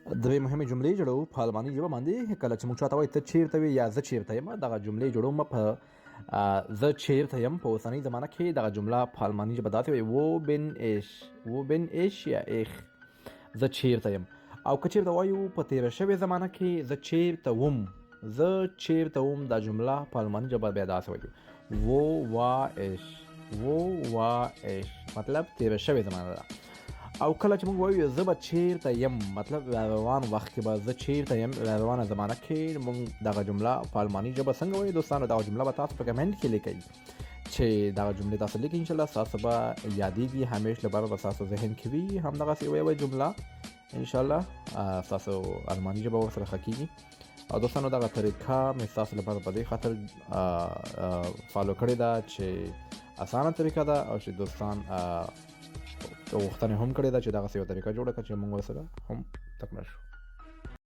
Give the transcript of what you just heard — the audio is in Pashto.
درې مهمې جملې جوړو په الماني ژبه باندې. کله چې موږ چاته وایو ته چیرته وې یا زه چیرته یم، دغه جملې جوړوم په زه چیرته یم. په اوسنۍ زمانه کې دغه جمله په الماني ژبه داسې وایي wo bin ich، wo bin ich یا ich، زه چیرته یم. او که چیرته وایو په تېره شوې زمانه کې زه چیرته وم، زه چیرته وم، دا جمله په الماني ژبه بیا داسې وایي wo war ich، wo war ich، مطلب تېره شوې زمانه ده. او کله چې موږ وایو زه به چیرته یم، مطلب روان وخت کې به زه چیرته یم، روانه زمانه کې موږ دغه جمله په الماني ژبه څنګه وایو دوستانو؟ دغه جمله به تاسو په کمنټ کې لیکئ چې دغه جملې تاسو لیکئ، انشاءالله ستاسو به یادېږي، همیش لپاره به ستاسو ذهن کې وي. همدغسې یوه جمله انشاءالله ستاسو الماني ژبه ورسره ښه کېږي. او دوستانو دغه طریقه مې ستاسو لپاره په دې خاطر فالو کړې ده چې اسانه طریقه ده، او چې دوستان غوښتنې هم کړې ده چې دغسې یوه طریقه جوړه کړه چې موږ ورسره هم تکړه شو.